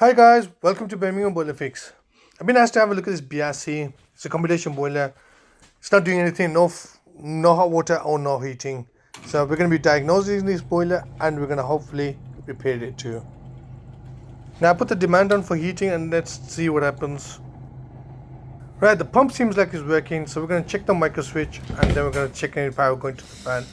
Hi guys, welcome to Birmingham Boiler Fix. I've been asked to have a look at this Biasi. It's a combination boiler. It's not doing anything, no hot water or no heating. So we're going to be diagnosing this boiler and we're going to hopefully repair it too. Now I put the demand on for heating and let's see what happens. Right, the pump seems like it's working, so we're going to check the micro switch and then we're going to check any power going to the fan.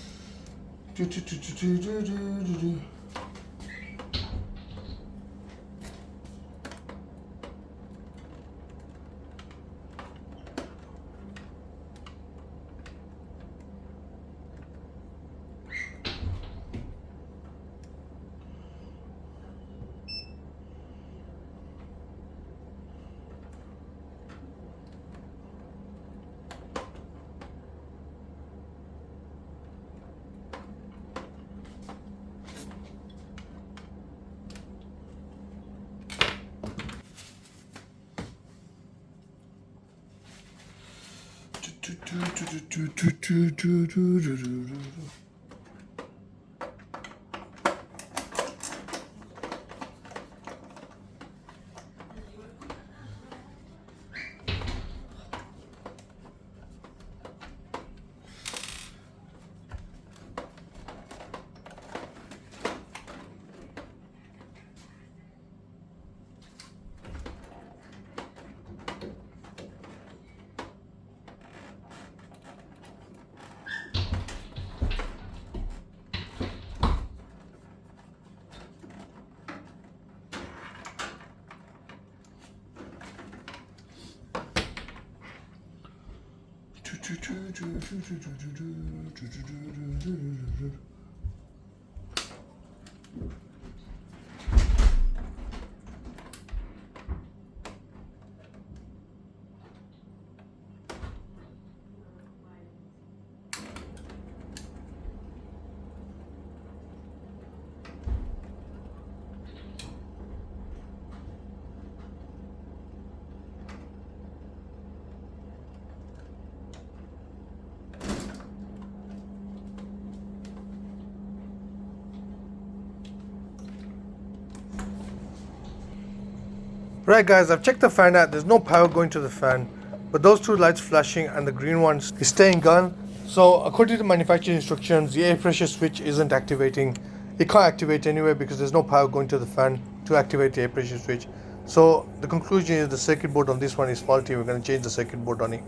Right guys, I've checked the fan out. There's no power going to the fan, but those two lights flashing and the green one is staying on. So according to the manufacturing instructions, the air pressure switch isn't activating. It can't activate anyway because there's no power going to the fan to activate the air pressure switch. So the conclusion is the circuit board on this one is faulty. We're going to change the circuit board on it.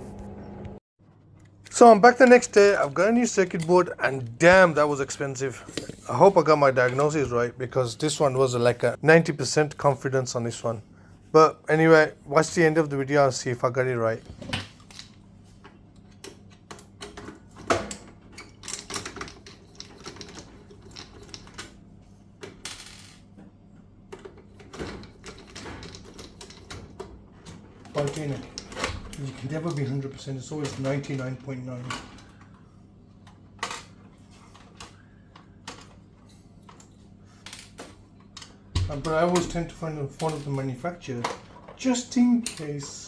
So I'm back the next day. I've got a new circuit board and damn, that was expensive. I hope I got my diagnosis right because this one was like a 90% confidence on this one. But anyway, watch the end of the video and see if I got it right. Container. You can never be 100%, it's always 99.9. But I always tend to find the phone of the manufacturer, just in case.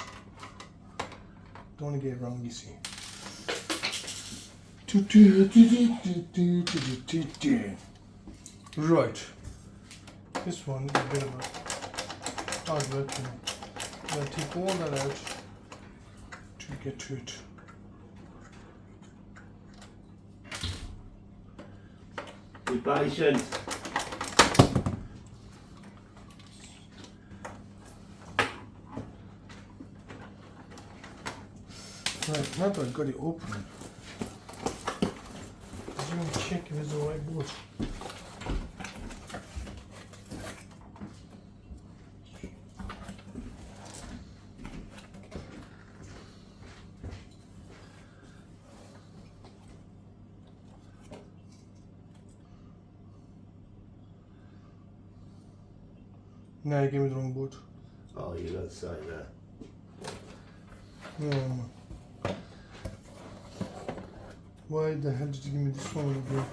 Don't want to get it wrong, you see. Right. This one is a bit of a hard work. I'm going to take all that out to get to it. Be patient. Right, now that I've got it open, I'm going to check if it's the right board. Now you gave me the wrong board. Oh, you got to say that. No. Why the hell did you give me this one again?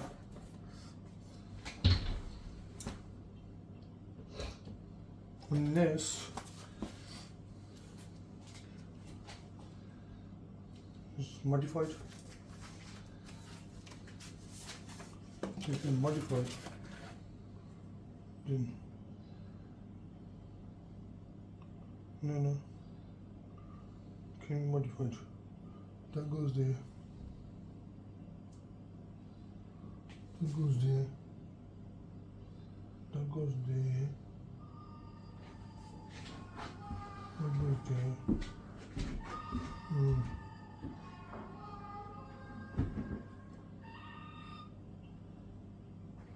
Unless it's modified. It's been modified. Then No. Can be modified. That goes there. That goes there. That goes there. That goes there.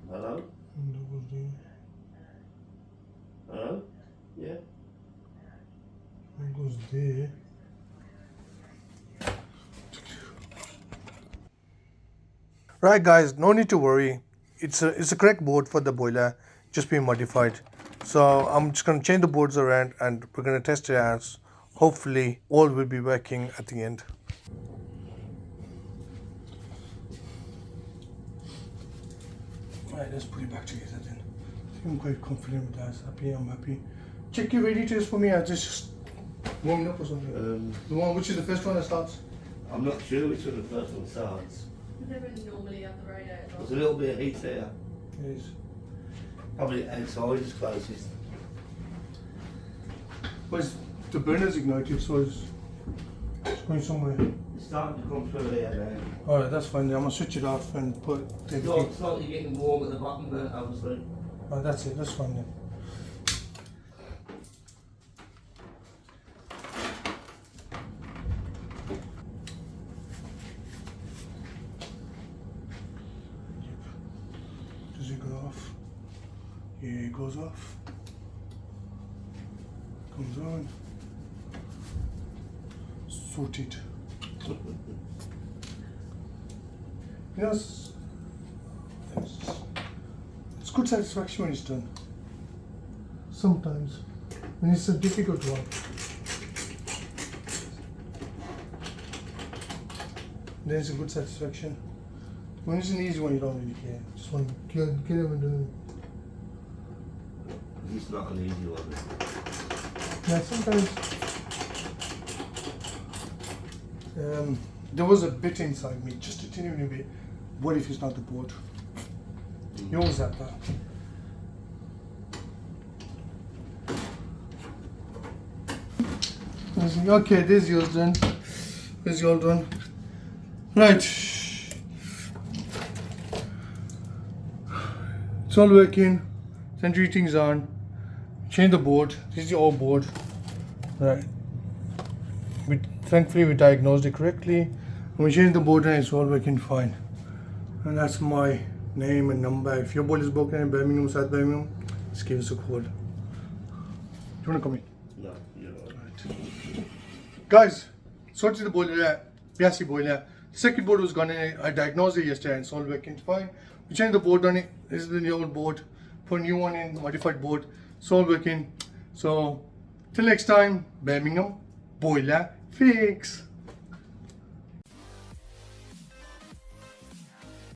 Hello? And that goes there. Hello? Yeah? That goes there. Right guys, no need to worry. It's a correct board for the boiler, just being modified. So I'm just going to change the boards around and we're going to test it out. Hopefully all will be working at the end. Right, let's put it back together then. I think I'm quite confident with that. I'm happy. Check your radiators for me. I just warming up or something. The one which is the first one that starts. I'm not sure which one the first one starts. They wouldn't normally have the radiators on. There's a little bit of heat there. Yes. Probably outside is closest. But the burner's ignited, so it's going somewhere. It's starting to come through here now. Alright, that's fine. I'm gonna switch it off and take It's it. not slightly getting warm at the bottom, but obviously. Oh, that's it. That's fine then. Does it go off? Yeah, it goes off. Comes on. Sorted. You know, it's good satisfaction when it's done. Sometimes, when it's a difficult one. Then it's a good satisfaction. When it's an easy one, you don't really care. Just want to get it and do It's not an easy one. it. Yeah, sometimes. There was a bit inside me, just a teeny bit. What if it's not the board? You always have that. Okay, this is yours done. This is yours done. Right. It's all working. Send things on. Change the board. This is the old board. Right. Thankfully we diagnosed it correctly. And we changed the board and it's all working fine. And that's my name and number. If your boiler is broken in Birmingham, South Birmingham, just give us a call. Do you want to come in? No, you're right. Guys, sorted the boiler, Biasi boiler. Second board was gone in. I diagnosed it yesterday and it's all working fine. We changed the board on it. This is the old board. Put a new one in, modified board. It's all working. So, till next time, Birmingham boiler fix.